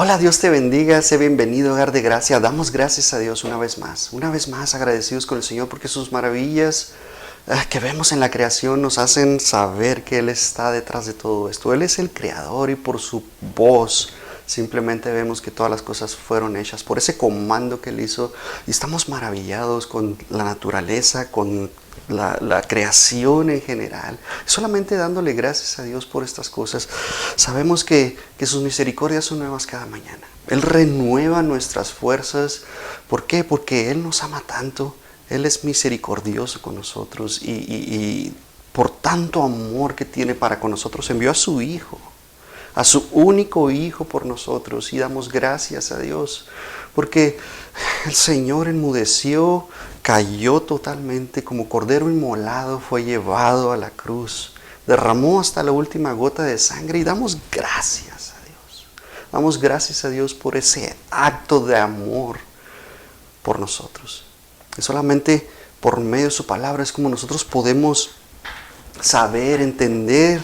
Hola, Dios te bendiga, sé bienvenido, hogar de gracia. Damos gracias a Dios una vez más agradecidos con el Señor porque sus maravillas que vemos en la creación nos hacen saber que Él está detrás de todo esto. Él es el creador y por su voz simplemente vemos que todas las cosas fueron hechas por ese comando que Él hizo y estamos maravillados con la naturaleza, con la creación en general, solamente dándole gracias a Dios por estas cosas. Sabemos que sus misericordias son nuevas cada mañana. Él renueva nuestras fuerzas. ¿Por qué? Porque Él nos ama tanto. Él es misericordioso con nosotros y por tanto amor que tiene para con nosotros envió a su Hijo, a su único Hijo por nosotros, y damos gracias a Dios porque el Señor enmudeció, cayó totalmente como cordero inmolado, fue llevado a la cruz, derramó hasta la última gota de sangre y damos gracias a Dios. Damos gracias a Dios por ese acto de amor por nosotros. Y solamente por medio de su palabra es como nosotros podemos saber, entender,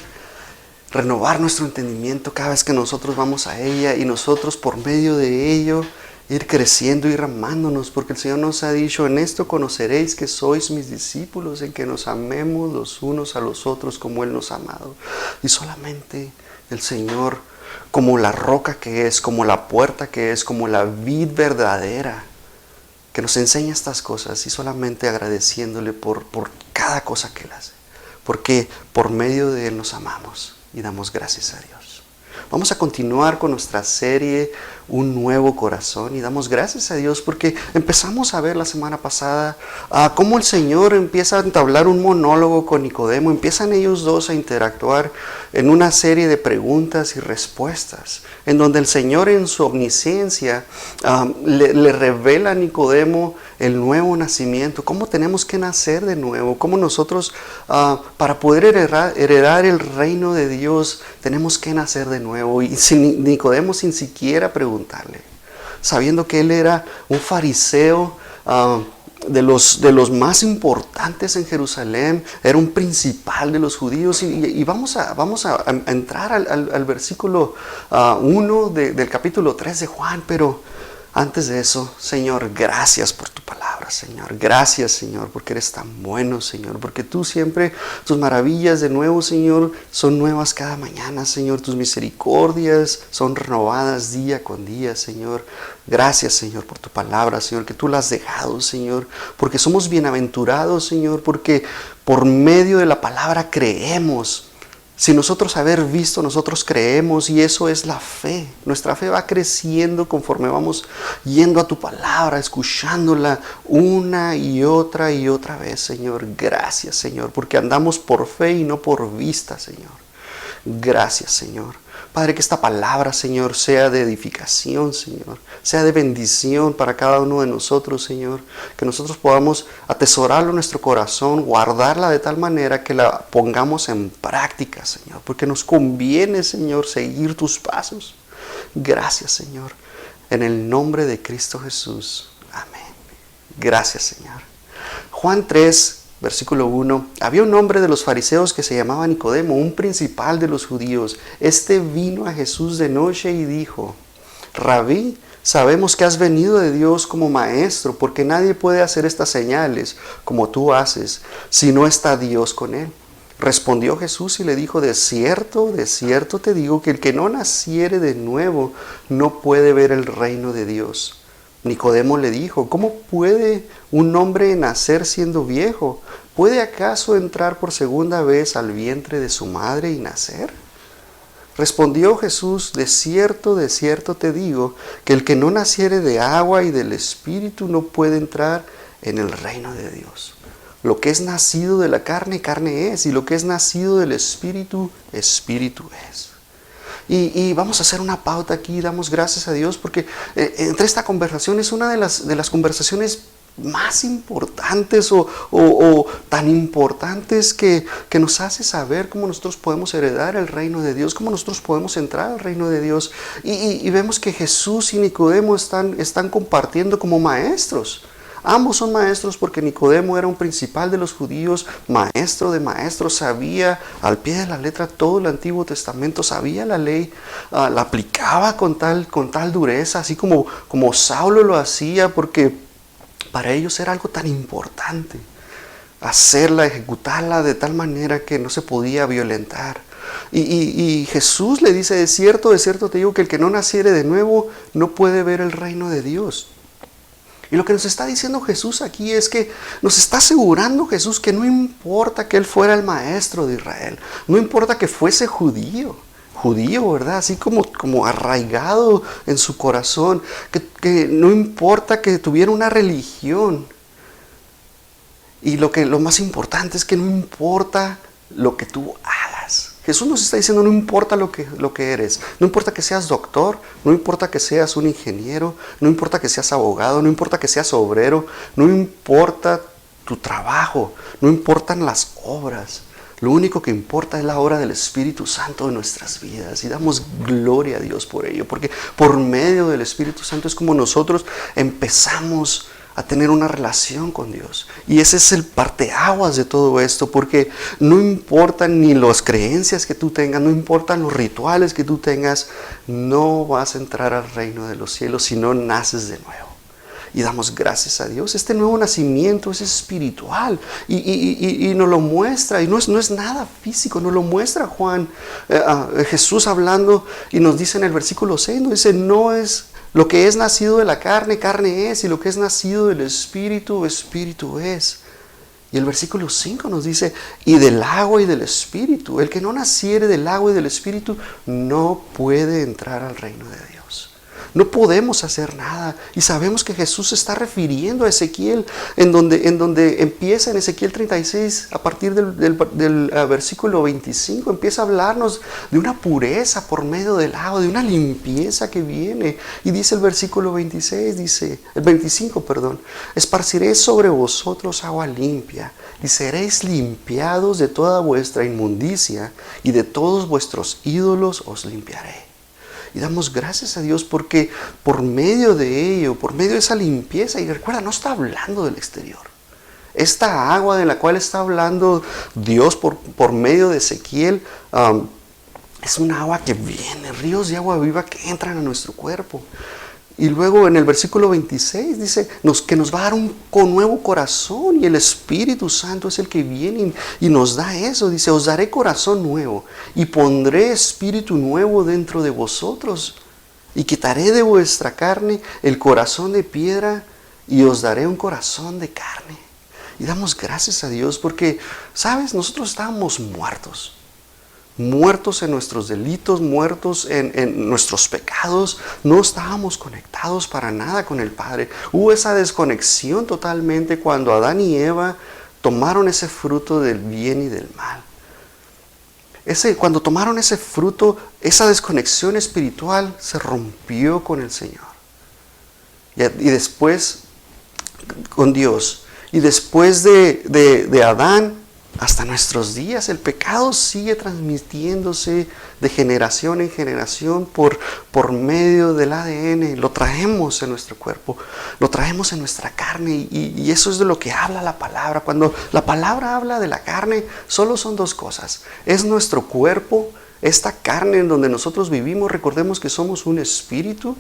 renovar nuestro entendimiento cada vez que nosotros vamos a ella, y nosotros por medio de ello ir creciendo, ir amándonos, porque el Señor nos ha dicho: en esto conoceréis que sois mis discípulos, en que nos amemos los unos a los otros como Él nos ha amado. Y solamente el Señor, como la roca que es, como la puerta que es, como la vid verdadera, que nos enseña estas cosas, y solamente agradeciéndole por cada cosa que Él hace, porque por medio de Él nos amamos y damos gracias a Dios. Vamos a continuar con nuestra serie Un Nuevo Corazón, y damos gracias a Dios porque empezamos a ver la semana pasada cómo el Señor empieza a entablar un monólogo con Nicodemo. Empiezan ellos dos a interactuar en una serie de preguntas y respuestas, en donde el Señor en su omnisciencia le revela a Nicodemo el nuevo nacimiento, cómo tenemos que nacer de nuevo, cómo nosotros para poder heredar el reino de Dios tenemos que nacer de nuevo. Y Nicodemo, sin siquiera preguntarle, sabiendo que él era un fariseo de los más importantes en Jerusalén, era un principal de los judíos, y vamos a entrar al versículo 1 del capítulo 3 de Juan. Pero antes de eso, Señor, gracias por tu palabra, Señor. Gracias, Señor, porque eres tan bueno, Señor. Porque tú siempre, tus maravillas de nuevo, Señor, son nuevas cada mañana, Señor. Tus misericordias son renovadas día con día, Señor. Gracias, Señor, por tu palabra, Señor, que tú la has dejado, Señor. Porque somos bienaventurados, Señor, porque por medio de la palabra creemos. Sin nosotros haber visto, nosotros creemos, y eso es la fe. Nuestra fe va creciendo conforme vamos yendo a tu palabra, escuchándola una y otra vez, Señor. Gracias, Señor, porque andamos por fe y no por vista, Señor. Gracias, Señor. Padre, que esta palabra, Señor, sea de edificación, Señor, sea de bendición para cada uno de nosotros, Señor, que nosotros podamos atesorarlo en nuestro corazón, guardarla de tal manera que la pongamos en práctica, Señor, porque nos conviene, Señor, seguir tus pasos. Gracias, Señor, en el nombre de Cristo Jesús. Amén. Gracias, Señor. Juan 3, versículo 1. Había un hombre de los fariseos que se llamaba Nicodemo, un principal de los judíos. Este vino a Jesús de noche y dijo: Rabí, sabemos que has venido de Dios como maestro, porque nadie puede hacer estas señales como tú haces si no está Dios con él. Respondió Jesús y le dijo: de cierto te digo que el que no naciere de nuevo no puede ver el reino de Dios. Nicodemo le dijo: ¿cómo puede un hombre nacer siendo viejo? ¿Puede acaso entrar por segunda vez al vientre de su madre y nacer? Respondió Jesús: de cierto te digo, que el que no naciere de agua y del Espíritu no puede entrar en el reino de Dios. Lo que es nacido de la carne, carne es, y lo que es nacido del Espíritu, Espíritu es. Y vamos a hacer una pauta aquí. Damos gracias a Dios porque entre esta conversación es una de las conversaciones más importantes o tan importantes que nos hace saber cómo nosotros podemos heredar el reino de Dios, cómo nosotros podemos entrar al reino de Dios. Y vemos que Jesús y Nicodemo están compartiendo como maestros. Ambos son maestros porque Nicodemo era un principal de los judíos, maestro de maestros, sabía al pie de la letra todo el Antiguo Testamento, sabía la ley, la aplicaba con tal dureza, así como Saulo lo hacía, porque para ellos era algo tan importante hacerla, ejecutarla de tal manera que no se podía violentar. Y Jesús le dice, de cierto te digo que el que no naciere de nuevo no puede ver el reino de Dios. Y lo que nos está diciendo Jesús aquí es que nos está asegurando Jesús que no importa que Él fuera el maestro de Israel, no importa que fuese judío, ¿verdad? Así como arraigado en su corazón, que no importa que tuviera una religión. Y lo más importante es que no importa lo que tú hagas. Jesús nos está diciendo, no importa lo que eres, no importa que seas doctor, no importa que seas un ingeniero, no importa que seas abogado, no importa que seas obrero, no importa tu trabajo, no importan las obras. Lo único que importa es la obra del Espíritu Santo en nuestras vidas, y damos gloria a Dios por ello, porque por medio del Espíritu Santo es como nosotros empezamos a tener una relación con Dios. Y ese es el parteaguas de todo esto, porque no importan ni las creencias que tú tengas, no importan los rituales que tú tengas, no vas a entrar al reino de los cielos si no naces de nuevo. Y damos gracias a Dios. Este nuevo nacimiento es espiritual y nos lo muestra, y no es nada físico, nos lo muestra Juan, Jesús hablando, y nos dice en el versículo 6, nos dice, no es lo que es nacido de la carne, carne es, y lo que es nacido del Espíritu, Espíritu es. Y el versículo 5 nos dice, y del agua y del Espíritu. El que no naciere del agua y del Espíritu no puede entrar al reino de Dios. No podemos hacer nada. Y sabemos que Jesús se está refiriendo a Ezequiel, en donde empieza en Ezequiel 36, a partir del versículo 25, empieza a hablarnos de una pureza por medio del agua, de una limpieza que viene. Y dice el versículo 25, esparciré sobre vosotros agua limpia, y seréis limpiados de toda vuestra inmundicia, y de todos vuestros ídolos os limpiaré. Y damos gracias a Dios porque por medio de ello, por medio de esa limpieza, y recuerda, no está hablando del exterior. Esta agua de la cual está hablando Dios por medio de Ezequiel, es una agua que viene, ríos de agua viva que entran a nuestro cuerpo. Y luego en el versículo 26 dice que nos va a dar un nuevo corazón, y el Espíritu Santo es el que viene y nos da eso. Dice, os daré corazón nuevo y pondré espíritu nuevo dentro de vosotros, y quitaré de vuestra carne el corazón de piedra y os daré un corazón de carne. Y damos gracias a Dios porque, ¿sabes? Nosotros estábamos muertos en nuestros delitos, muertos en nuestros pecados, no estábamos conectados para nada con el Padre. Hubo esa desconexión totalmente cuando Adán y Eva tomaron ese fruto del bien y del mal. Cuando tomaron ese fruto, esa desconexión espiritual se rompió con el Señor. Y después con Dios. Y después de Adán, hasta nuestros días, el pecado sigue transmitiéndose de generación en generación por medio del ADN. Lo traemos en nuestro cuerpo, lo traemos en nuestra carne, y eso es de lo que habla la palabra. Cuando la palabra habla de la carne, solo son dos cosas. Es nuestro cuerpo, esta carne en donde nosotros vivimos. Recordemos que somos un espíritu,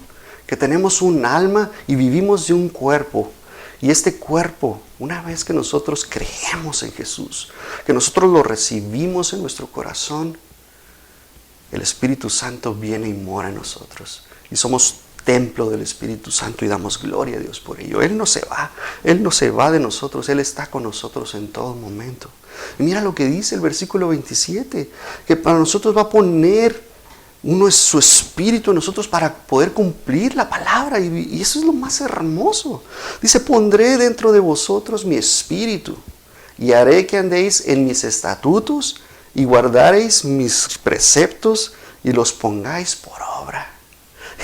que tenemos un alma y vivimos de un cuerpo. Y este cuerpo, una vez que nosotros creemos en Jesús, que nosotros lo recibimos en nuestro corazón, el Espíritu Santo viene y mora en nosotros. Y somos templo del Espíritu Santo y damos gloria a Dios por ello. Él no se va de nosotros, Él está con nosotros en todo momento. Y mira lo que dice el versículo 27, que para nosotros va a poner uno es su espíritu en nosotros para poder cumplir la palabra, y eso es lo más hermoso. Dice, pondré dentro de vosotros mi espíritu y haré que andéis en mis estatutos y guardaréis mis preceptos y los pongáis por obra.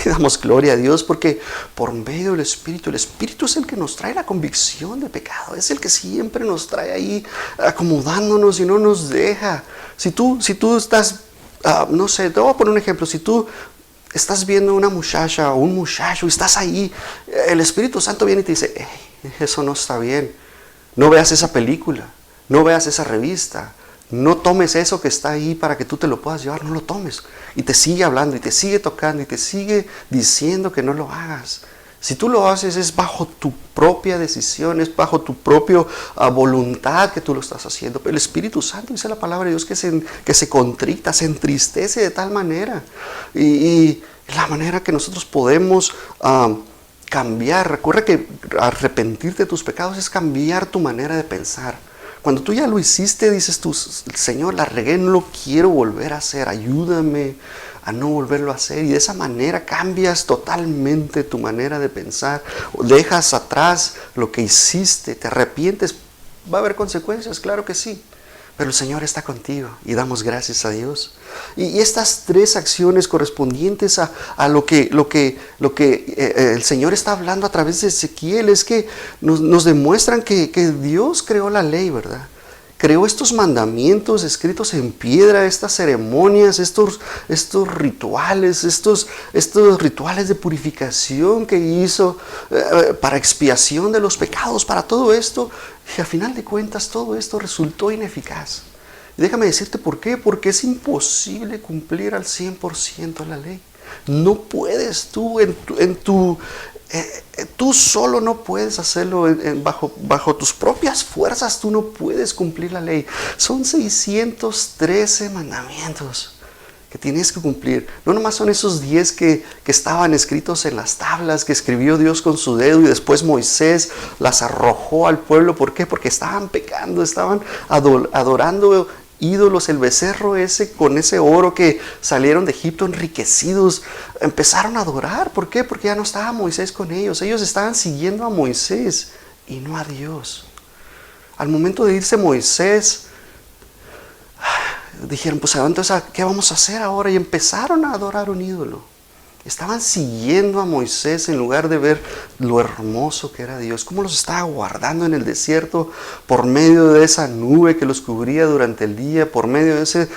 Y damos gloria a Dios porque por medio del Espíritu, el Espíritu es el que nos trae la convicción de pecado, es el que siempre nos trae ahí acomodándonos y no nos deja. Si tú estás no sé, te voy a poner un ejemplo. Si tú estás viendo una muchacha o un muchacho y estás ahí, el Espíritu Santo viene y te dice, hey, eso no está bien. No veas esa película, no veas esa revista, no tomes eso que está ahí para que tú te lo puedas llevar, no lo tomes. Y te sigue hablando, y te sigue tocando, y te sigue diciendo que no lo hagas. Si tú lo haces es bajo tu propia decisión, es bajo tu propia voluntad que tú lo estás haciendo. Pero el Espíritu Santo, dice la palabra de Dios, que se contrita, se entristece de tal manera. Y la manera que nosotros podemos cambiar. Recuerda que arrepentirte de tus pecados es cambiar tu manera de pensar. Cuando tú ya lo hiciste, dices tú, Señor, la regué, no lo quiero volver a hacer, ayúdame a no volverlo a hacer. Y de esa manera cambias totalmente tu manera de pensar. Dejas atrás lo que hiciste, te arrepientes. ¿Va a haber consecuencias? Claro que sí. Pero el Señor está contigo y damos gracias a Dios. Y estas tres acciones correspondientes a lo que el Señor está hablando a través de Ezequiel es que nos demuestran que Dios creó la ley, ¿verdad? Creó estos mandamientos escritos en piedra, estas ceremonias, estos rituales, estos rituales de purificación que hizo para expiación de los pecados, para todo esto. Y a final de cuentas todo esto resultó ineficaz. Y déjame decirte por qué. Porque es imposible cumplir al 100% la ley. No puedes tú tú solo no puedes hacerlo bajo tus propias fuerzas. Tú no puedes cumplir la ley. Son 613 mandamientos que tienes que cumplir. No nomás son esos 10 que estaban escritos en las tablas, que escribió Dios con su dedo y después Moisés las arrojó al pueblo. ¿Por qué? Porque estaban pecando, estaban adorando ídolos. El becerro ese, con ese oro que salieron de Egipto enriquecidos, empezaron a adorar. ¿Por qué? Porque ya no estaba Moisés con ellos. Ellos estaban siguiendo a Moisés y no a Dios. Al momento de irse Moisés, dijeron, pues entonces, ¿qué vamos a hacer ahora? Y empezaron a adorar un ídolo. Estaban siguiendo a Moisés en lugar de ver lo hermoso que era Dios, cómo los estaba guardando en el desierto por medio de esa nube que los cubría durante el día, por medio de ese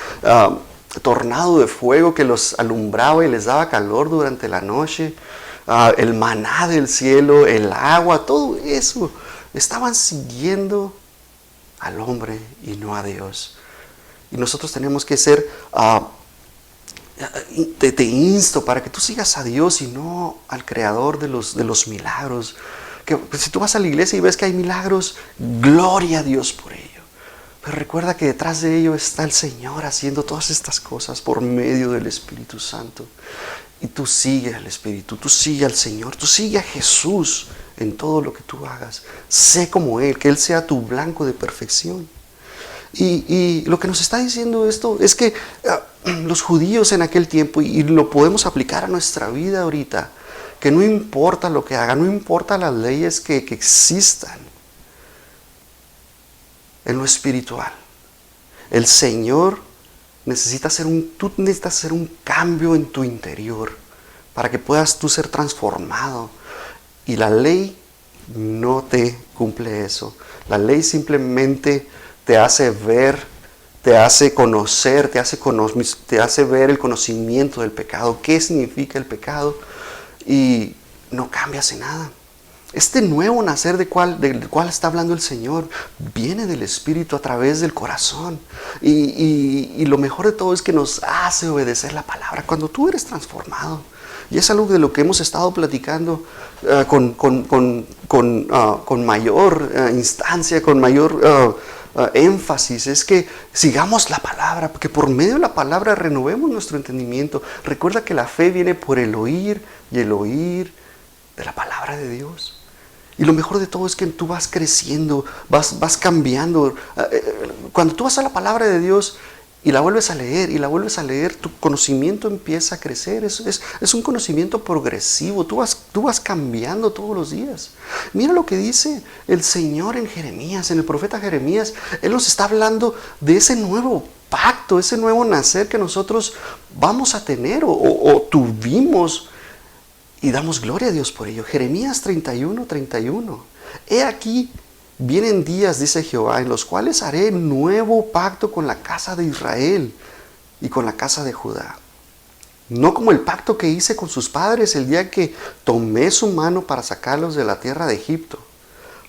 tornado de fuego que los alumbraba y les daba calor durante la noche, el maná del cielo, el agua, todo eso. Estaban siguiendo al hombre y no a Dios. Y nosotros tenemos que ser, te insto para que tú sigas a Dios y no al creador de los milagros. Que si tú vas a la iglesia y ves que hay milagros, gloria a Dios por ello. Pero recuerda que detrás de ello está el Señor haciendo todas estas cosas por medio del Espíritu Santo. Y tú sigue al Espíritu, tú sigue al Señor, tú sigue a Jesús en todo lo que tú hagas. Sé como Él, que Él sea tu blanco de perfección. Y lo que nos está diciendo esto es que los judíos en aquel tiempo, y lo podemos aplicar a nuestra vida ahorita, que no importa lo que hagan, no importa las leyes que existan en lo espiritual, el Señor necesita tú necesitas hacer un cambio en tu interior para que puedas tú ser transformado. Y la ley no te cumple eso. La ley simplemente te hace ver, te hace conocer, te hace ver el conocimiento del pecado, qué significa el pecado, y no cambias en nada. Este nuevo nacer del cual está hablando el Señor viene del Espíritu a través del corazón. Y lo mejor de todo es que nos hace obedecer la palabra cuando tú eres transformado. Y es algo de lo que hemos estado platicando con mayor instancia, con mayor énfasis. Es que sigamos la palabra, porque por medio de la palabra renovemos nuestro entendimiento. Recuerda que la fe viene por el oír y el oír de la palabra de Dios. Y lo mejor de todo es que tú vas creciendo, vas cambiando. Cuando tú vas a la palabra de Dios y la vuelves a leer, tu conocimiento empieza a crecer. Es un conocimiento progresivo. Tú vas cambiando todos los días. Mira lo que dice el Señor en Jeremías, en el profeta Jeremías. Él nos está hablando de ese nuevo pacto, ese nuevo nacer que nosotros vamos a tener o tuvimos. Y damos gloria a Dios por ello. Jeremías 31:31. He aquí, vienen días, dice Jehová, en los cuales haré nuevo pacto con la casa de Israel y con la casa de Judá. No como el pacto que hice con sus padres el día que tomé su mano para sacarlos de la tierra de Egipto,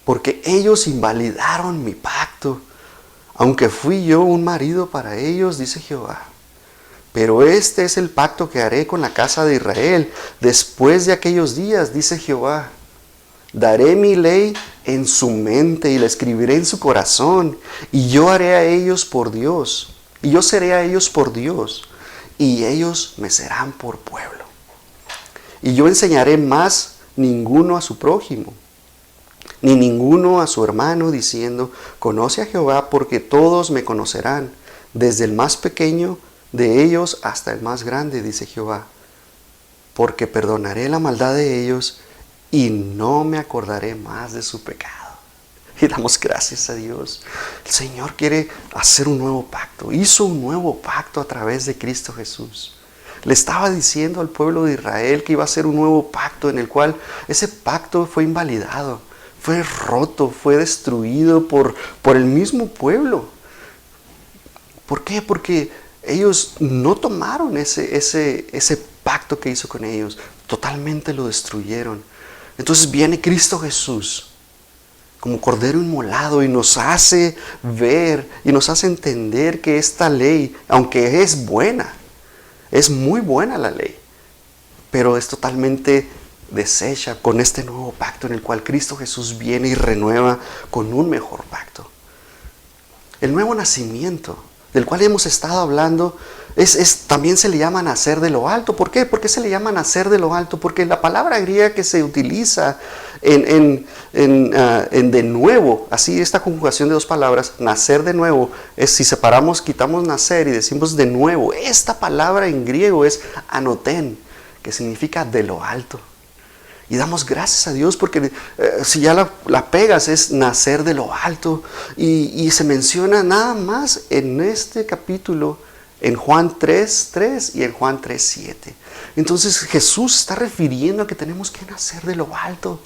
porque ellos invalidaron mi pacto, aunque fui yo un marido para ellos, dice Jehová. Pero este es el pacto que haré con la casa de Israel después de aquellos días, dice Jehová. Daré mi ley en su mente y la escribiré en su corazón, y yo haré a ellos por Dios, y yo seré a ellos por Dios, y ellos me serán por pueblo. Y yo enseñaré más ninguno a su prójimo, ni ninguno a su hermano, diciendo, conoce a Jehová, porque todos me conocerán, desde el más pequeño de ellos hasta el más grande, dice Jehová. Porque perdonaré la maldad de ellos, y no me acordaré más de su pecado. Y damos gracias a Dios. El Señor quiere hacer un nuevo pacto. Hizo un nuevo pacto a través de Cristo Jesús. Le estaba diciendo al pueblo de Israel que iba a ser un nuevo pacto en el cual ese pacto fue invalidado, fue roto, fue destruido por el mismo pueblo. ¿Por qué? Porque ellos no tomaron ese pacto que hizo con ellos. Totalmente lo destruyeron. Entonces viene Cristo Jesús como Cordero inmolado y nos hace ver y nos hace entender que esta ley, aunque es buena, es muy buena la ley, pero es totalmente deshecha con este nuevo pacto en el cual Cristo Jesús viene y renueva con un mejor pacto. El nuevo nacimiento, del cual hemos estado hablando, también se le llama nacer de lo alto. ¿Por qué? ¿Por qué se le llama nacer de lo alto? Porque la palabra griega que se utiliza en de nuevo, así esta conjugación de dos palabras, nacer de nuevo, es si separamos, quitamos nacer y decimos de nuevo, esta palabra en griego es anoten, que significa de lo alto. Y damos gracias a Dios porque si ya la pegas es nacer de lo alto. Y se menciona nada más en este capítulo, en Juan 3:3 y en Juan 3:7. Entonces Jesús está refiriendo a que tenemos que nacer de lo alto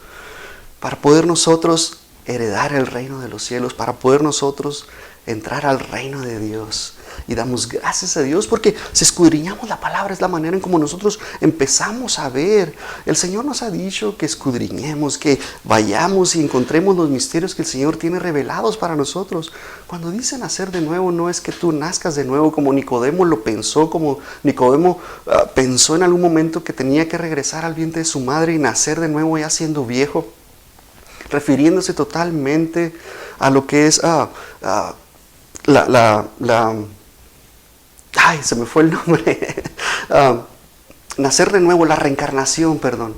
para poder nosotros heredar el reino de los cielos, para poder nosotros entrar al reino de Dios. Y damos gracias a Dios porque si escudriñamos la palabra es la manera en como nosotros empezamos a ver. El Señor nos ha dicho que escudriñemos, que vayamos y encontremos los misterios que el Señor tiene revelados para nosotros. Cuando dice nacer de nuevo, no es que tú nazcas de nuevo como Nicodemo lo pensó, como Nicodemo pensó en algún momento que tenía que regresar al vientre de su madre y nacer de nuevo ya siendo viejo, refiriéndose totalmente a lo que es ay, se me fue el nombre. Nacer de nuevo, la reencarnación, perdón.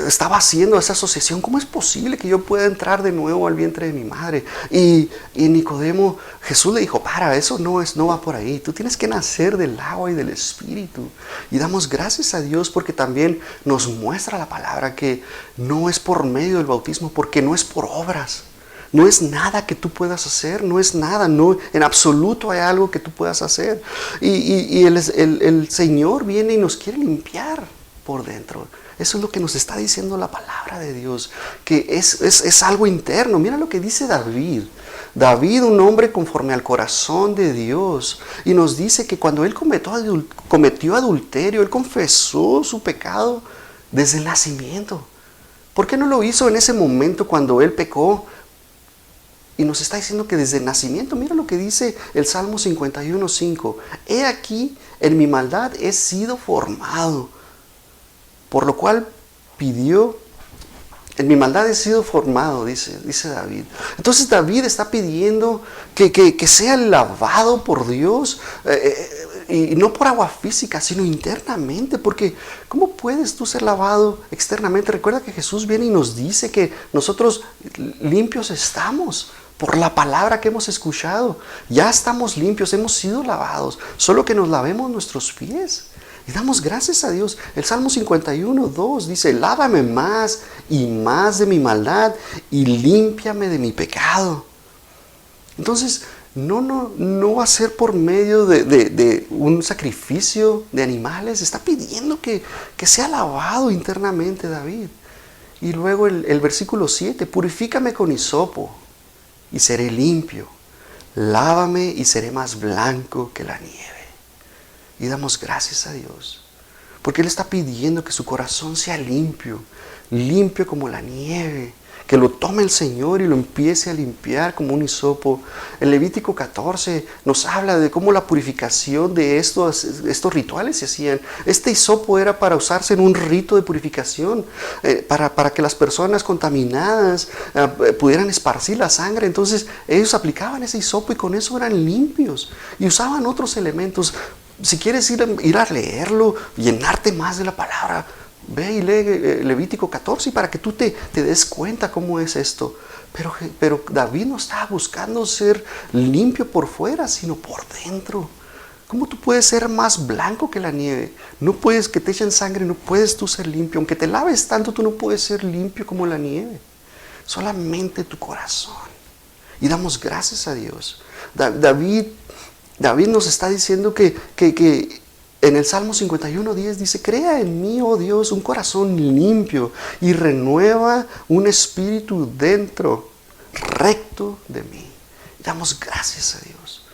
Estaba haciendo esa asociación. ¿Cómo es posible que yo pueda entrar de nuevo al vientre de mi madre? Y Nicodemo, Jesús le dijo, eso no va por ahí. Tú tienes que nacer del agua y del Espíritu. Y damos gracias a Dios porque también nos muestra la palabra que no es por medio del bautismo, porque no es por obras. No es nada que tú puedas hacer, no es nada, no, en absoluto hay algo que tú puedas hacer. Y el Señor viene y nos quiere limpiar por dentro. Eso es lo que nos está diciendo la palabra de Dios, que es algo interno. Mira lo que dice David. David, un hombre conforme al corazón de Dios, y nos dice que cuando él cometió adulterio, él confesó su pecado desde el nacimiento. ¿Por qué no lo hizo en ese momento cuando él pecó? Y nos está diciendo que desde el nacimiento, mira lo que dice el Salmo 51:5. He aquí, en mi maldad he sido formado, por lo cual pidió, en mi maldad he sido formado, dice David. Entonces David está pidiendo que sea lavado por Dios, y no por agua física, sino internamente, porque ¿cómo puedes tú ser lavado externamente? Recuerda que Jesús viene y nos dice que nosotros limpios estamos por la palabra que hemos escuchado. Ya estamos limpios, hemos sido lavados, solo que nos lavemos nuestros pies. Y damos gracias a Dios. El Salmo 51:2 dice, lávame más y más de mi maldad y límpiame de mi pecado. Entonces, no va a ser por medio de un sacrificio de animales. Está pidiendo que sea lavado internamente David. Y luego el versículo 7, purifícame con hisopo y seré limpio. Lávame y seré más blanco que la nieve. Y damos gracias a Dios, porque Él está pidiendo que su corazón sea limpio limpio como la nieve. Que lo tome el Señor y lo empiece a limpiar como un hisopo. En Levítico 14 nos habla de cómo la purificación de estos rituales se hacían. Este hisopo era para usarse en un rito de purificación, para que las personas contaminadas pudieran esparcir la sangre. Entonces ellos aplicaban ese hisopo y con eso eran limpios. Y usaban otros elementos. Si quieres ir a leerlo, llenarte más de la palabra, ve y lee Levítico 14 y para que tú te des cuenta cómo es esto. Pero David no estaba buscando ser limpio por fuera, sino por dentro. ¿Cómo tú puedes ser más blanco que la nieve? No puedes, que te echen sangre, no puedes tú ser limpio. Aunque te laves tanto, tú no puedes ser limpio como la nieve. Solamente tu corazón. Y damos gracias a Dios. David nos está diciendo que en el Salmo 51:10 dice: crea en mí, oh Dios, un corazón limpio y renueva un espíritu dentro, recto de mí. Y damos gracias a Dios.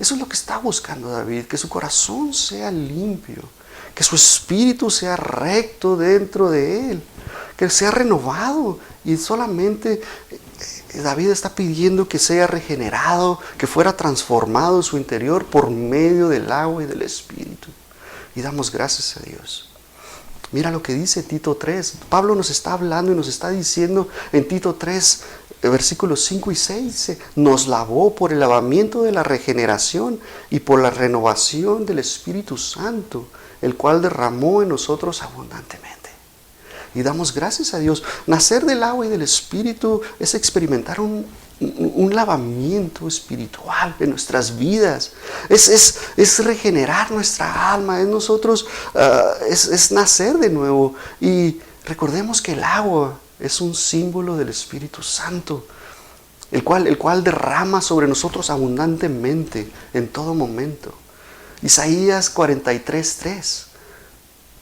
Eso es lo que está buscando David, que su corazón sea limpio, que su espíritu sea recto dentro de él, que sea renovado. Y solamente David está pidiendo que sea regenerado, que fuera transformado en su interior por medio del agua y del espíritu. Y damos gracias a Dios. Mira lo que dice Tito 3. Pablo nos está hablando y nos está diciendo en Tito 3, versículos 5 y 6, dice: nos lavó por el lavamiento de la regeneración y por la renovación del Espíritu Santo, el cual derramó en nosotros abundantemente. Y damos gracias a Dios. Nacer del agua y del Espíritu es experimentar un lavamiento espiritual en nuestras vidas. Es regenerar nuestra alma. Es nacer de nuevo. Y recordemos que el agua es un símbolo del Espíritu Santo, el cual derrama sobre nosotros abundantemente en todo momento. Isaías 43:3: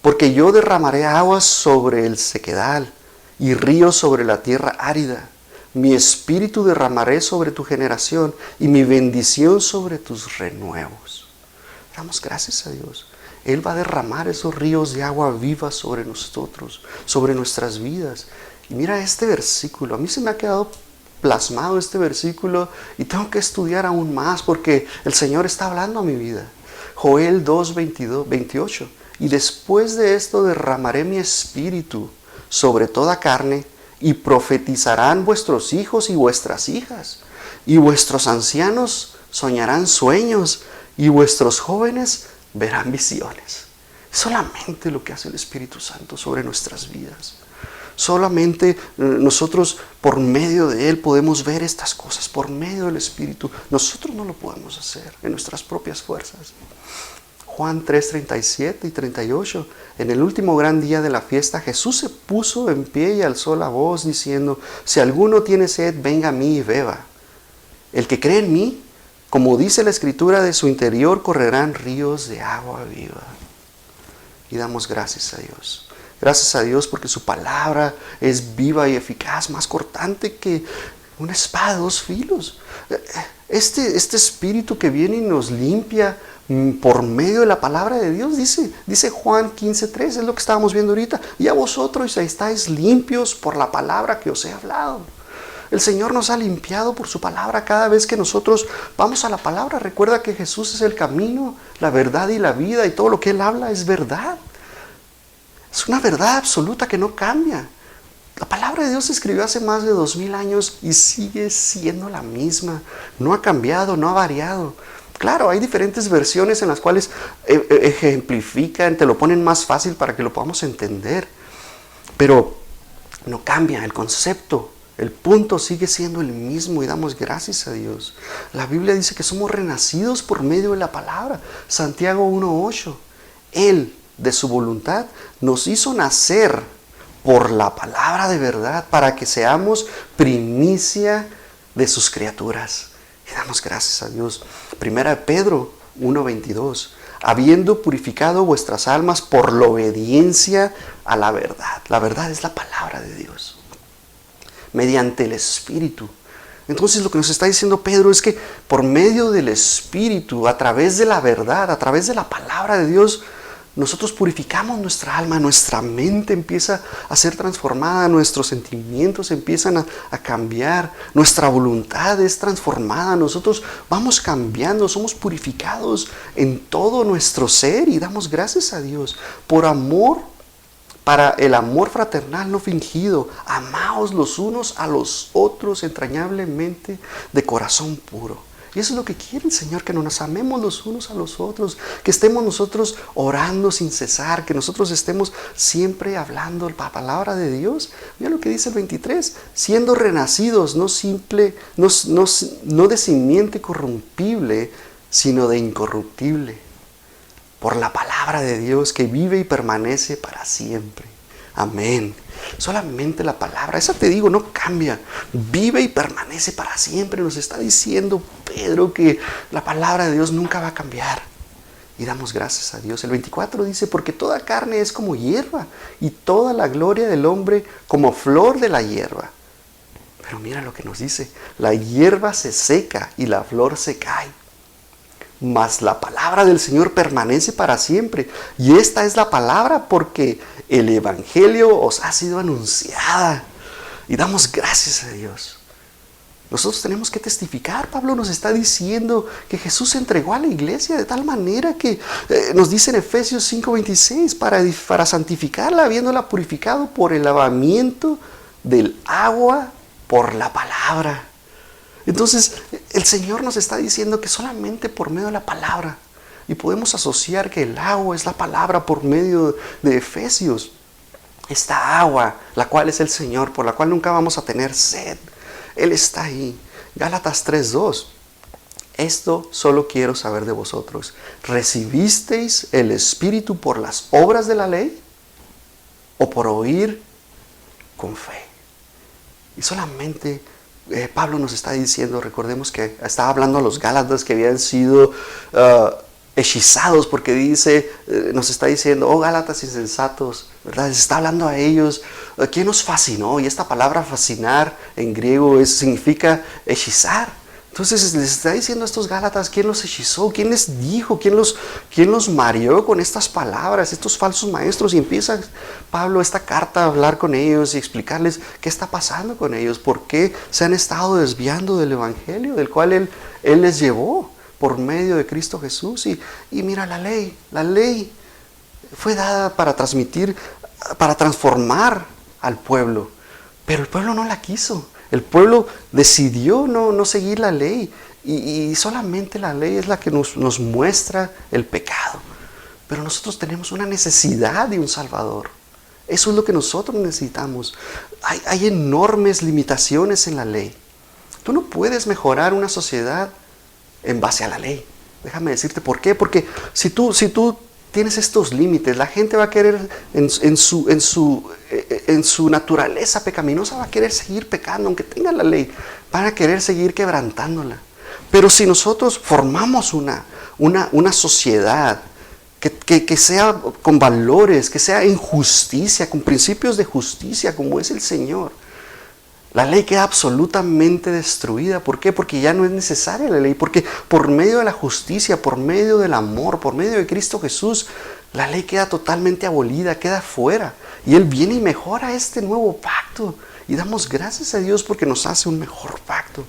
porque yo derramaré aguas sobre el sequedal y ríos sobre la tierra árida. Mi espíritu derramaré sobre tu generación y mi bendición sobre tus renuevos. Damos gracias a Dios. Él va a derramar esos ríos de agua viva sobre nosotros, sobre nuestras vidas. Y mira este versículo. A mí se me ha quedado plasmado este versículo y tengo que estudiar aún más porque el Señor está hablando a mi vida. Joel 2:28. Y después de esto derramaré mi espíritu sobre toda carne, y profetizarán vuestros hijos y vuestras hijas, y vuestros ancianos soñarán sueños, y vuestros jóvenes verán visiones. Solamente lo que hace el Espíritu Santo sobre nuestras vidas. Solamente nosotros por medio de Él podemos ver estas cosas, por medio del Espíritu. Nosotros no lo podemos hacer en nuestras propias fuerzas. Juan 3:37 y 38. En el último gran día de la fiesta, Jesús se puso en pie y alzó la voz diciendo: si alguno tiene sed, venga a mí y beba. El que cree en mí, como dice la Escritura, de su interior correrán ríos de agua viva. Y damos gracias a Dios. Gracias a Dios porque su palabra es viva y eficaz, más cortante que una espada de dos filos. Este espíritu que viene y nos limpia por medio de la palabra de Dios, dice Juan 15:3, es lo que estábamos viendo ahorita. Y a vosotros estáis limpios por la palabra que os he hablado. El Señor nos ha limpiado por su palabra cada vez que nosotros vamos a la palabra. Recuerda que Jesús es el camino, la verdad y la vida, y todo lo que Él habla es verdad. Es una verdad absoluta que no cambia. La palabra de Dios se escribió hace más de 2000 años y sigue siendo la misma. No ha cambiado, no ha variado. Claro, hay diferentes versiones en las cuales ejemplifican, te lo ponen más fácil para que lo podamos entender. Pero no cambia el concepto. El punto sigue siendo el mismo y damos gracias a Dios. La Biblia dice que somos renacidos por medio de la palabra. Santiago 1:8. Él, de su voluntad, nos hizo nacer por la palabra de verdad para que seamos primicia de sus criaturas. Y damos gracias a Dios. 1 Pedro 1:22. Habiendo purificado vuestras almas por la obediencia a la verdad. La verdad es la palabra de Dios. Mediante el Espíritu. Entonces lo que nos está diciendo Pedro es que por medio del Espíritu, a través de la verdad, a través de la palabra de Dios, nosotros purificamos nuestra alma, nuestra mente empieza a ser transformada, nuestros sentimientos empiezan a cambiar, nuestra voluntad es transformada, nosotros vamos cambiando, somos purificados en todo nuestro ser y damos gracias a Dios por amor, para el amor fraternal no fingido. Amaos los unos a los otros entrañablemente de corazón puro. Y eso es lo que quiere el Señor, que nos amemos los unos a los otros, que estemos nosotros orando sin cesar, que nosotros estemos siempre hablando la palabra de Dios. Mira lo que dice el 23, siendo renacidos, no de simiente corrompible, sino de incorruptible, por la palabra de Dios que vive y permanece para siempre. Amén. Solamente la palabra, esa te digo, no cambia, vive y permanece para siempre. Nos está diciendo Pedro que la palabra de Dios nunca va a cambiar. Y damos gracias a Dios. El 24 dice, porque toda carne es como hierba, y toda la gloria del hombre como flor de la hierba. Pero mira lo que nos dice, la hierba se seca y la flor se cae, mas la palabra del Señor permanece para siempre. Y esta es la palabra porque el Evangelio os ha sido anunciada. Y damos gracias a Dios. Nosotros tenemos que testificar. Pablo nos está diciendo que Jesús se entregó a la iglesia de tal manera que nos dice en Efesios 5:26 para santificarla, habiéndola purificado por el lavamiento del agua por la palabra. Entonces el Señor nos está diciendo que solamente por medio de la palabra, y podemos asociar que el agua es la palabra por medio de Efesios, esta agua, la cual es el Señor, por la cual nunca vamos a tener sed, Él está ahí. Gálatas 3:2, esto solo quiero saber de vosotros, ¿recibisteis el Espíritu por las obras de la ley o por oír con fe? Y solamente Pablo nos está diciendo, recordemos que estaba hablando a los Gálatas que habían sido hechizados, porque dice, nos está diciendo, oh Gálatas insensatos, ¿verdad? Les está hablando a ellos, ¿quién nos fascinó? Y esta palabra fascinar en griego significa hechizar. Entonces les está diciendo a estos Gálatas, ¿quién los hechizó? ¿Quién les dijo? ¿Quién los mareó con estas palabras, estos falsos maestros? Y empieza Pablo esta carta a hablar con ellos y explicarles qué está pasando con ellos, por qué se han estado desviando del Evangelio, del cual Él les llevó por medio de Cristo Jesús. Y mira, la ley fue dada para transmitir, para transformar al pueblo, pero el pueblo no la quiso. El pueblo decidió no seguir la ley, y solamente la ley es la que nos muestra el pecado. Pero nosotros tenemos una necesidad de un Salvador. Eso es lo que nosotros necesitamos. Hay enormes limitaciones en la ley. Tú no puedes mejorar una sociedad en base a la ley. Déjame decirte por qué. Porque si tú tienes estos límites, la gente va a querer en su naturaleza pecaminosa, va a querer seguir pecando, aunque tenga la ley, van a querer seguir quebrantándola. Pero si nosotros formamos una sociedad que sea con valores, que sea en justicia, con principios de justicia como es el Señor, la ley queda absolutamente destruida. ¿Por qué? Porque ya no es necesaria la ley. Porque por medio de la justicia, por medio del amor, por medio de Cristo Jesús, la ley queda totalmente abolida, queda fuera. Y Él viene y mejora este nuevo pacto. Y damos gracias a Dios porque nos hace un mejor pacto.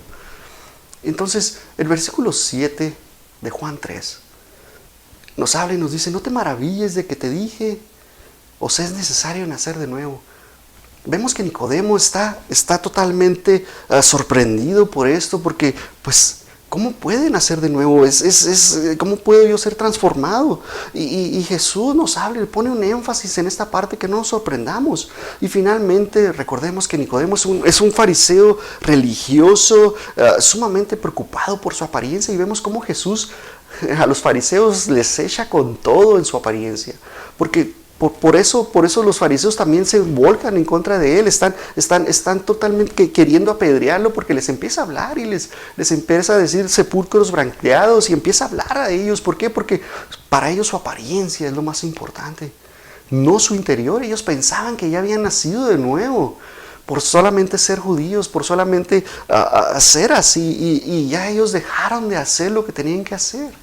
Entonces, el versículo 7 de Juan 3 nos habla y nos dice, no te maravilles de que te dije, os es necesario nacer de nuevo. Vemos que Nicodemo está totalmente sorprendido por esto, porque pues ¿cómo puede nacer de nuevo? ¿Cómo puedo yo ser transformado? Y Jesús nos habla, le pone un énfasis en esta parte que no nos sorprendamos. Y finalmente recordemos que Nicodemo es un fariseo religioso, sumamente preocupado por su apariencia, y vemos cómo Jesús a los fariseos les echa con todo en su apariencia, porque por eso los fariseos también se volcan en contra de él, están totalmente queriendo apedrearlo, porque les empieza a hablar y les empieza a decir sepulcros branqueados, y empieza a hablar a ellos. ¿Por qué? Porque para ellos su apariencia es lo más importante, no su interior. Ellos pensaban que ya habían nacido de nuevo por solamente ser judíos, por solamente ser así, y ya ellos dejaron de hacer lo que tenían que hacer.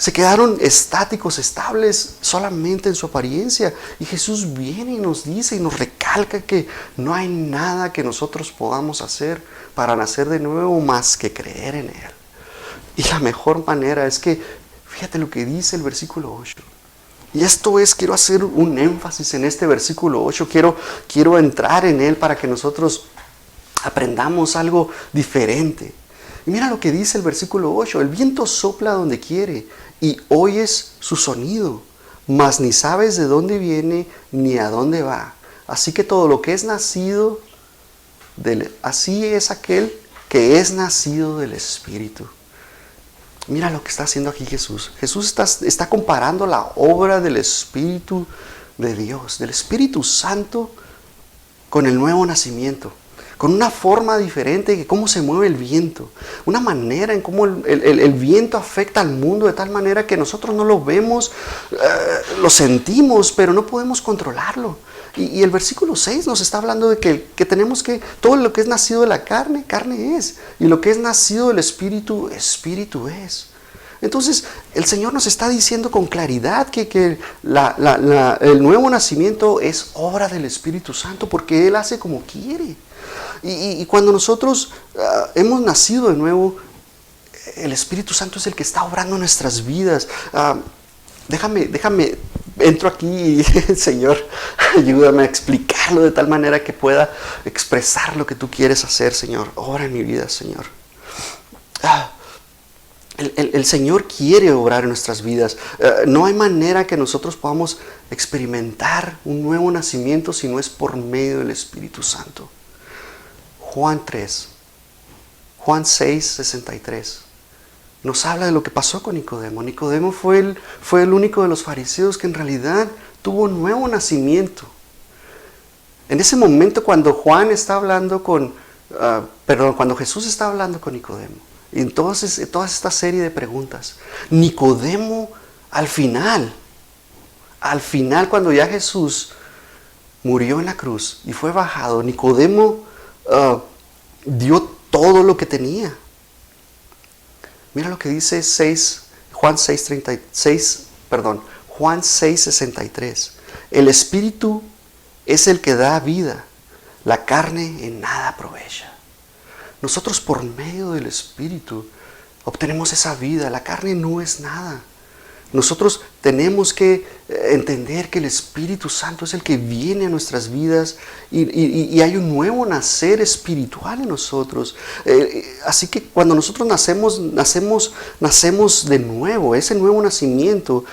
Se quedaron estáticos, estables solamente en su apariencia. Y Jesús viene y nos dice y nos recalca que no hay nada que nosotros podamos hacer para nacer de nuevo más que creer en Él. Y la mejor manera es que, fíjate lo que dice el versículo 8. Y esto es, quiero hacer un énfasis en este versículo 8. Quiero entrar en él para que nosotros aprendamos algo diferente. Y mira lo que dice el versículo 8. El viento sopla donde quiere y oyes su sonido, mas ni sabes de dónde viene ni a dónde va. Así que todo lo que es nacido, así es aquel que es nacido del Espíritu. Mira lo que está haciendo aquí Jesús. Jesús está comparando la obra del Espíritu de Dios, del Espíritu Santo, con el nuevo nacimiento. Con una forma diferente de cómo se mueve el viento. Una manera en cómo el viento afecta al mundo de tal manera que nosotros no lo vemos, lo sentimos, pero no podemos controlarlo. Y el versículo 6 nos está hablando de que tenemos que, todo lo que es nacido de la carne, carne es. Y lo que es nacido del Espíritu, Espíritu es. Entonces, el Señor nos está diciendo con claridad que el nuevo nacimiento es obra del Espíritu Santo porque Él hace como quiere. Y cuando nosotros hemos nacido de nuevo, el Espíritu Santo es el que está obrando en nuestras vidas. Déjame, entro aquí y Señor, ayúdame a explicarlo de tal manera que pueda expresar lo que tú quieres hacer, Señor. Obra en mi vida, Señor. El Señor quiere obrar en nuestras vidas. No hay manera que nosotros podamos experimentar un nuevo nacimiento si no es por medio del Espíritu Santo. Juan 6, 63. Nos habla de lo que pasó con Nicodemo. Nicodemo fue el único de los fariseos que en realidad tuvo un nuevo nacimiento. En ese momento cuando cuando Jesús está hablando con Nicodemo, y entonces toda esta serie de preguntas, Nicodemo al final cuando ya Jesús murió en la cruz y fue bajado, Nicodemo dio todo lo que tenía. Mira lo que dice Juan 6:63. El Espíritu es el que da vida, la carne en nada aprovecha. Nosotros por medio del Espíritu obtenemos esa vida, la carne no es nada. Nosotros tenemos que entender que el Espíritu Santo es el que viene a nuestras vidas y hay un nuevo nacer espiritual en nosotros. Así que cuando nosotros nacemos de nuevo. Ese nuevo nacimiento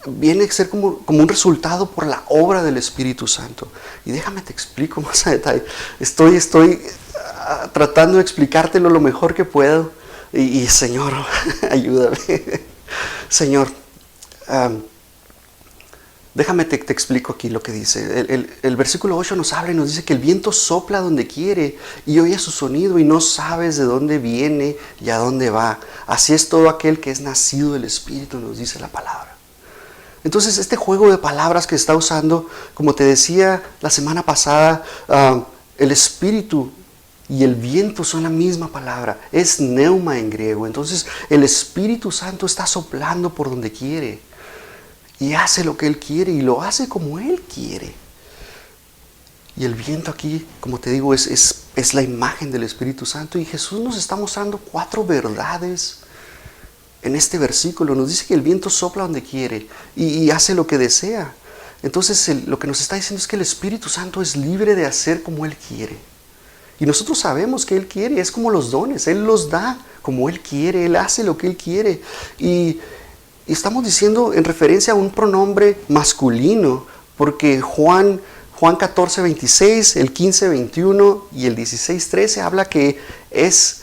viene a ser como un resultado por la obra del Espíritu Santo. Y déjame te explico más a detalle. Estoy tratando de explicártelo lo mejor que puedo. Y Señor, ayúdame. Señor, déjame te explico aquí lo que dice. El versículo 8 nos habla y nos dice que el viento sopla donde quiere y oye su sonido y no sabes de dónde viene y a dónde va. Así es todo aquel que es nacido del Espíritu, nos dice la palabra. Entonces este juego de palabras que está usando, como te decía la semana pasada, el Espíritu y el viento son la misma palabra, es pneuma en griego. Entonces el Espíritu Santo está soplando por donde quiere y hace lo que Él quiere y lo hace como Él quiere. Y el viento aquí, como te digo, es la imagen del Espíritu Santo. Y Jesús nos está mostrando 4 verdades en este versículo. Nos dice que el viento sopla donde quiere y hace lo que desea. Entonces lo que nos está diciendo es que el Espíritu Santo es libre de hacer como Él quiere. Y nosotros sabemos que Él quiere, es como los dones, Él los da como Él quiere, Él hace lo que Él quiere. Y estamos diciendo en referencia a un pronombre masculino, porque Juan 14:26, el 15:21 y el 16:13 habla que es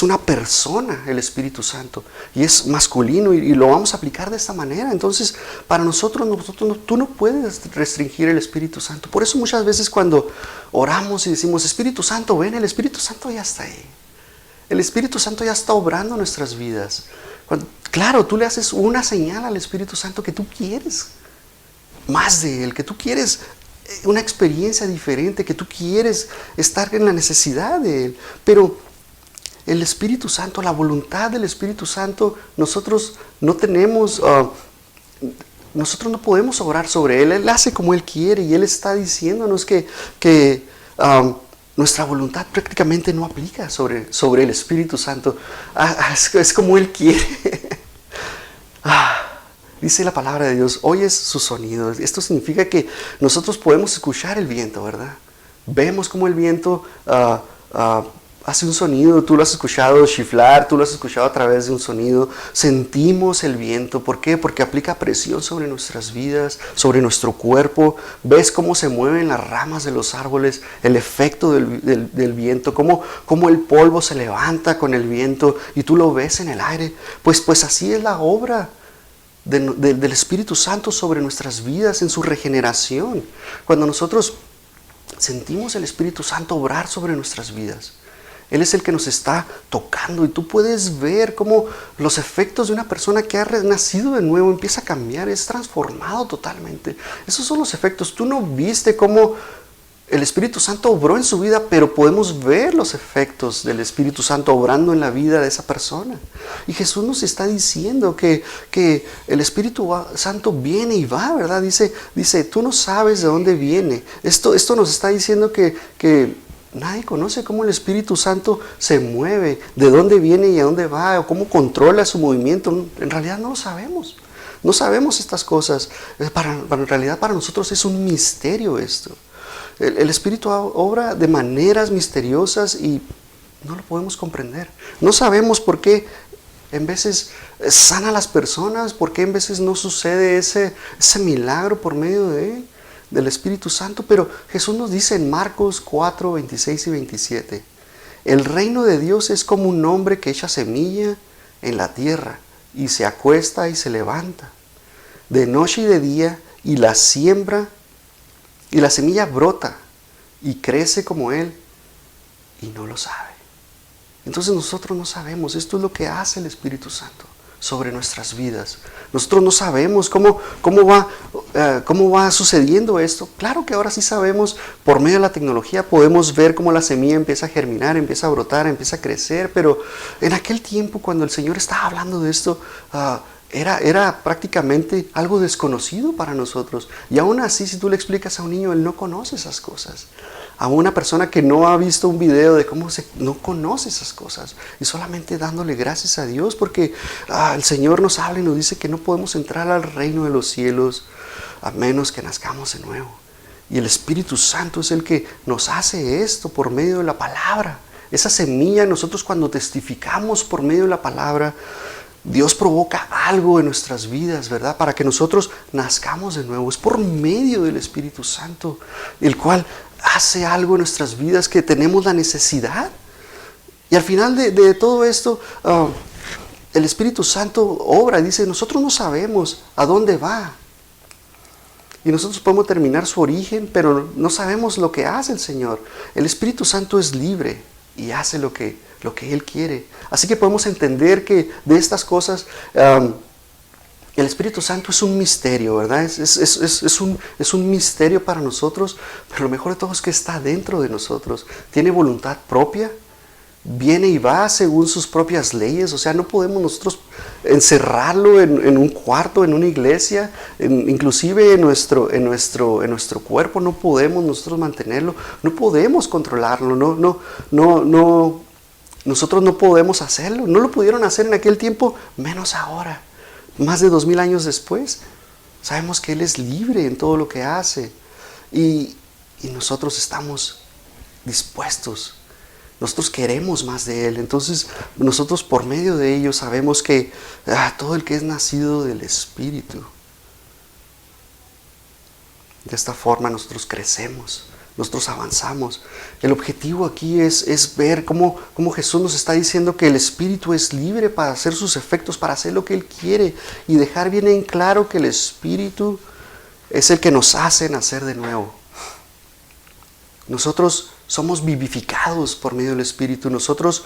una persona el Espíritu Santo y es masculino y lo vamos a aplicar de esta manera. Entonces para nosotros tú no puedes restringir el Espíritu Santo. Por eso muchas veces cuando oramos y decimos Espíritu Santo ven, el Espíritu Santo ya está ahí. El Espíritu Santo ya está obrando en nuestras vidas. Claro, tú le haces una señal al Espíritu Santo que tú quieres más de Él, que tú quieres una experiencia diferente, que tú quieres estar en la necesidad de Él. Pero el Espíritu Santo, la voluntad del Espíritu Santo, nosotros no tenemos, nosotros no podemos obrar sobre Él. Él hace como Él quiere y Él está diciéndonos que nuestra voluntad prácticamente no aplica sobre el Espíritu Santo. Es como Él quiere. Dice la palabra de Dios, oyes su sonido. Esto significa que nosotros podemos escuchar el viento, ¿verdad? Vemos como el viento hace un sonido, tú lo has escuchado chiflar, tú lo has escuchado a través de un sonido. Sentimos el viento, ¿por qué? Porque aplica presión sobre nuestras vidas, sobre nuestro cuerpo. Ves cómo se mueven las ramas de los árboles, el efecto del viento, cómo el polvo se levanta con el viento y tú lo ves en el aire. Pues así es la obra del Espíritu Santo sobre nuestras vidas en su regeneración. Cuando nosotros sentimos el Espíritu Santo obrar sobre nuestras vidas, Él es el que nos está tocando y tú puedes ver cómo los efectos de una persona que ha renacido de nuevo empieza a cambiar, es transformado totalmente. Esos son los efectos. Tú no viste cómo el Espíritu Santo obró en su vida, pero podemos ver los efectos del Espíritu Santo obrando en la vida de esa persona. Y Jesús nos está diciendo que el Espíritu Santo viene y va, ¿verdad? Dice, tú no sabes de dónde viene. Esto nos está diciendo que nadie conoce cómo el Espíritu Santo se mueve, de dónde viene y a dónde va, o cómo controla su movimiento. En realidad no lo sabemos. No sabemos estas cosas. En realidad para nosotros es un misterio esto. El Espíritu obra de maneras misteriosas y no lo podemos comprender. No sabemos por qué en veces sana a las personas, por qué en veces no sucede ese milagro por medio del Espíritu Santo. Pero Jesús nos dice en Marcos 4, 26 y 27, el reino de Dios es como un hombre que echa semilla en la tierra y se acuesta y se levanta de noche y de día y la siembra. Y la semilla brota y crece como Él y no lo sabe. Entonces nosotros no sabemos. Esto es lo que hace el Espíritu Santo sobre nuestras vidas. Nosotros no sabemos cómo va sucediendo esto. Claro que ahora sí sabemos, por medio de la tecnología podemos ver cómo la semilla empieza a germinar, empieza a brotar, empieza a crecer. Pero en aquel tiempo cuando el Señor estaba hablando de esto, era prácticamente algo desconocido para nosotros. Y aún así, si tú le explicas a un niño, él no conoce esas cosas. A una persona que no ha visto un video de no conoce esas cosas. Y solamente dándole gracias a Dios porque el Señor nos habla y nos dice que no podemos entrar al reino de los cielos a menos que nazcamos de nuevo. Y el Espíritu Santo es el que nos hace esto por medio de la palabra. Esa semilla, nosotros cuando testificamos por medio de la palabra, Dios provoca algo en nuestras vidas, ¿verdad? Para que nosotros nazcamos de nuevo. Es por medio del Espíritu Santo, el cual hace algo en nuestras vidas que tenemos la necesidad. Y al final de todo esto, el Espíritu Santo obra y dice, nosotros no sabemos a dónde va. Y nosotros podemos determinar su origen, pero no sabemos lo que hace el Señor. El Espíritu Santo es libre y hace lo que Él quiere. Así que podemos entender que de estas cosas, el Espíritu Santo es un misterio, ¿verdad? Es un misterio para nosotros, pero lo mejor de todo es que está dentro de nosotros. Tiene voluntad propia, viene y va según sus propias leyes. O sea, no podemos nosotros encerrarlo en un cuarto, en una iglesia, inclusive en nuestro cuerpo. No podemos nosotros mantenerlo, no podemos controlarlo, nosotros no podemos hacerlo. No lo pudieron hacer en aquel tiempo, menos ahora. Más de 2000 años después, sabemos que Él es libre en todo lo que hace. Y nosotros estamos dispuestos. Nosotros queremos más de Él. Entonces, nosotros por medio de ello sabemos que todo el que es nacido del Espíritu, de esta forma nosotros crecemos. Nosotros avanzamos. El objetivo aquí es ver cómo Jesús nos está diciendo que el Espíritu es libre para hacer sus efectos, para hacer lo que Él quiere y dejar bien en claro que el Espíritu es el que nos hace nacer de nuevo. Nosotros somos vivificados por medio del Espíritu. Nosotros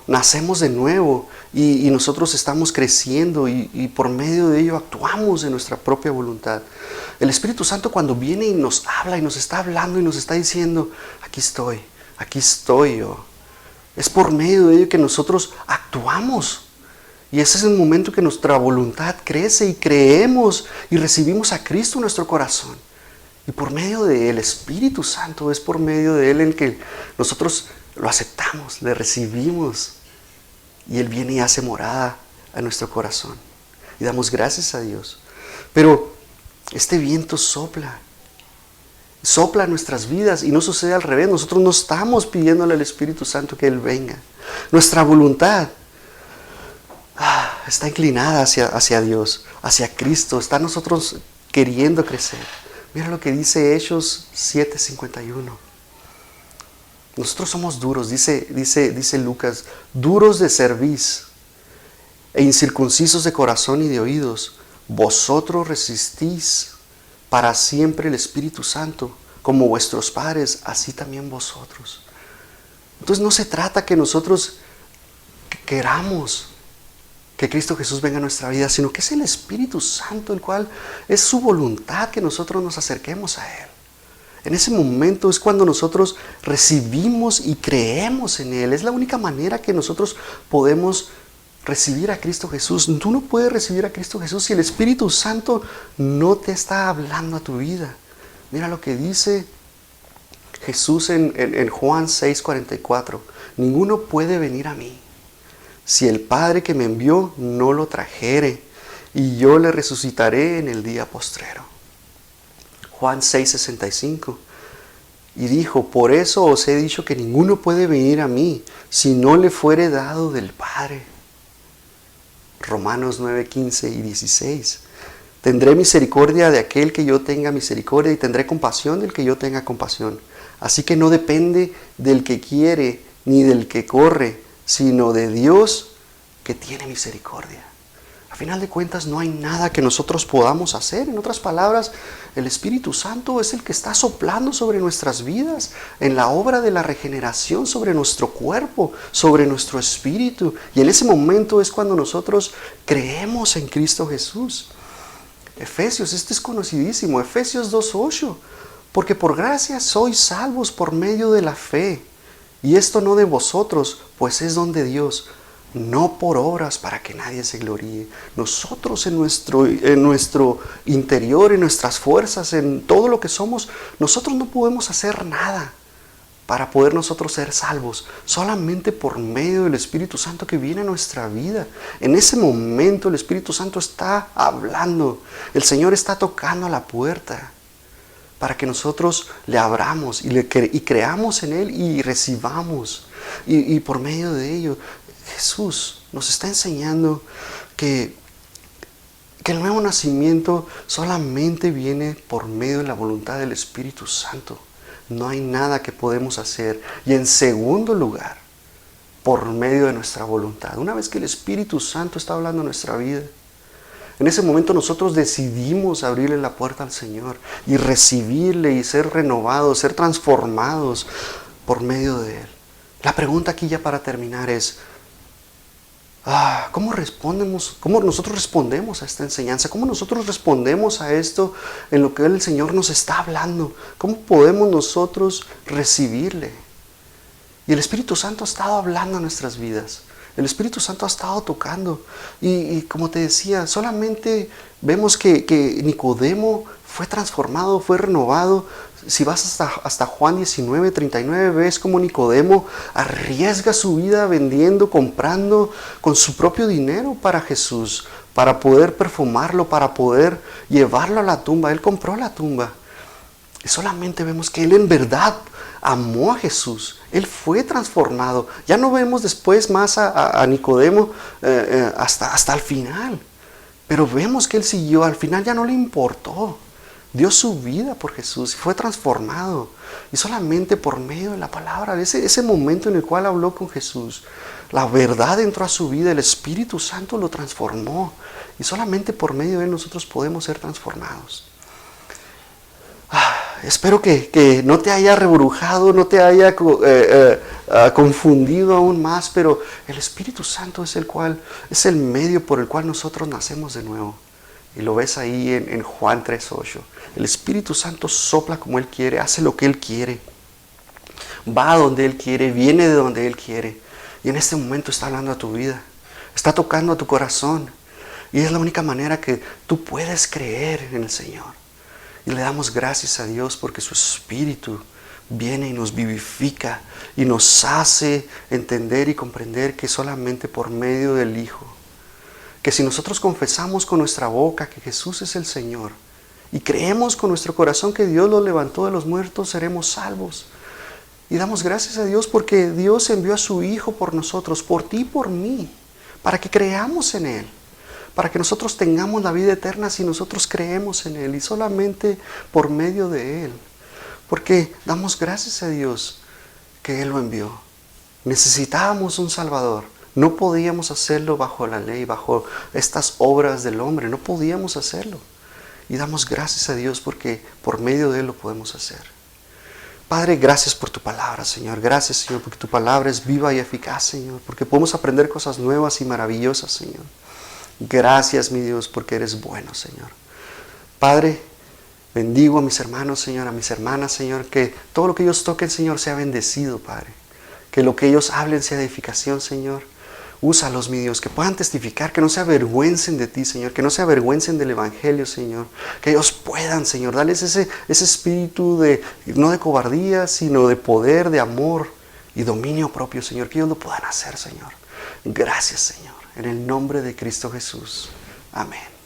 nacemos de nuevo y nosotros estamos creciendo y por medio de ello actuamos en nuestra propia voluntad. El Espíritu Santo cuando viene y nos habla y nos está hablando y nos está diciendo, aquí estoy yo. Es por medio de ello que nosotros actuamos. Y ese es el momento que nuestra voluntad crece y creemos y recibimos a Cristo en nuestro corazón. Y por medio del Espíritu Santo, es por medio de Él en que nosotros lo aceptamos, le recibimos. Y Él viene y hace morada a nuestro corazón. Y damos gracias a Dios. Pero este viento sopla a nuestras vidas y no sucede al revés. Nosotros no estamos pidiéndole al Espíritu Santo que Él venga. Nuestra voluntad está inclinada hacia Dios, hacia Cristo. Está nosotros queriendo crecer. Mira lo que dice Hechos 7:51. Nosotros somos duros, dice Lucas, duros de cerviz e incircuncisos de corazón y de oídos. Vosotros resistís para siempre el Espíritu Santo, como vuestros padres, así también vosotros. Entonces no se trata que nosotros queramos que Cristo Jesús venga a nuestra vida, sino que es el Espíritu Santo, el cual es su voluntad que nosotros nos acerquemos a Él. En ese momento es cuando nosotros recibimos y creemos en Él. Es la única manera que nosotros podemos recibir a Cristo Jesús. Tú no puedes recibir a Cristo Jesús si el Espíritu Santo no te está hablando a tu vida. Mira lo que dice Jesús en Juan 6:44. Ninguno puede venir a mí si el Padre que me envió no lo trajere, y yo le resucitaré en el día postrero. Juan 6:65. Y dijo, por eso os he dicho que ninguno puede venir a mí si no le fuere dado del Padre. Romanos 9:15 y 16. Tendré misericordia de aquel que yo tenga misericordia y tendré compasión del que yo tenga compasión. Así que no depende del que quiere ni del que corre, sino de Dios que tiene misericordia. A final de cuentas no hay nada que nosotros podamos hacer. En otras palabras, el Espíritu Santo es el que está soplando sobre nuestras vidas, en la obra de la regeneración, sobre nuestro cuerpo, sobre nuestro espíritu. Y en ese momento es cuando nosotros creemos en Cristo Jesús. Efesios, este es conocidísimo, Efesios 2:8. Porque por gracia sois salvos por medio de la fe. Y esto no de vosotros, pues es don de Dios, no por obras para que nadie se gloríe. Nosotros en nuestro interior, en nuestras fuerzas, en todo lo que somos, nosotros no podemos hacer nada para poder nosotros ser salvos. Solamente por medio del Espíritu Santo que viene a nuestra vida. En ese momento el Espíritu Santo está hablando. El Señor está tocando a la puerta para que nosotros le abramos y creamos en Él y recibamos. Y por medio de ello, Jesús nos está enseñando que el nuevo nacimiento solamente viene por medio de la voluntad del Espíritu Santo. No hay nada que podemos hacer. Y en segundo lugar, por medio de nuestra voluntad. Una vez que el Espíritu Santo está hablando en nuestra vida, en ese momento nosotros decidimos abrirle la puerta al Señor y recibirle y ser renovados, ser transformados por medio de Él. La pregunta aquí ya para terminar es, ¿cómo nosotros respondemos a esta enseñanza? ¿Cómo nosotros respondemos a esto en lo que el Señor nos está hablando? ¿Cómo podemos nosotros recibirle? Y el Espíritu Santo ha estado hablando en nuestras vidas. El Espíritu Santo ha estado tocando. Y como te decía, solamente vemos que Nicodemo fue transformado, fue renovado. Si vas hasta Juan 19:39, ves como Nicodemo arriesga su vida vendiendo, comprando con su propio dinero para Jesús, para poder perfumarlo, para poder llevarlo a la tumba. Él compró la tumba. Y solamente vemos que él en verdad amó a Jesús. Él fue transformado. Ya no vemos después más a Nicodemo hasta el final. Pero vemos que él siguió. Al final ya no le importó. Dio su vida por Jesús y fue transformado. Y solamente por medio de la palabra, ese momento en el cual habló con Jesús, la verdad entró a su vida, el Espíritu Santo lo transformó. Y solamente por medio de él nosotros podemos ser transformados. Espero que no te haya rebrujado, no te haya confundido aún más, pero el Espíritu Santo es el medio por el cual nosotros nacemos de nuevo. Y lo ves ahí en Juan 3:8. El Espíritu Santo sopla como Él quiere, hace lo que Él quiere. va donde Él quiere, viene de donde Él quiere. Y en este momento está hablando a tu vida, está tocando a tu corazón. Y es la única manera que tú puedes creer en el Señor. Y le damos gracias a Dios porque su Espíritu viene y nos vivifica y nos hace entender y comprender que solamente por medio del Hijo, que si nosotros confesamos con nuestra boca que Jesús es el Señor y creemos con nuestro corazón que Dios lo levantó de los muertos, seremos salvos. Y damos gracias a Dios porque Dios envió a su Hijo por nosotros, por ti y por mí, para que creamos en Él, para que nosotros tengamos la vida eterna si nosotros creemos en Él y solamente por medio de Él. Porque damos gracias a Dios que Él lo envió. Necesitábamos un Salvador. No podíamos hacerlo bajo la ley, bajo estas obras del hombre. No podíamos hacerlo. Y damos gracias a Dios porque por medio de Él lo podemos hacer. Padre, gracias por tu palabra, Señor. Gracias, Señor, porque tu palabra es viva y eficaz, Señor. Porque podemos aprender cosas nuevas y maravillosas, Señor. Gracias, mi Dios, porque eres bueno, Señor. Padre, bendigo a mis hermanos, Señor, a mis hermanas, Señor. Que todo lo que ellos toquen, Señor, sea bendecido, Padre. Que lo que ellos hablen sea edificación, Señor. Úsalos, mi Dios, que puedan testificar, que no se avergüencen de ti, Señor, que no se avergüencen del Evangelio, Señor, que ellos puedan, Señor, darles ese espíritu no de cobardía, sino de poder, de amor y dominio propio, Señor, que ellos lo puedan hacer, Señor. Gracias, Señor, en el nombre de Cristo Jesús. Amén.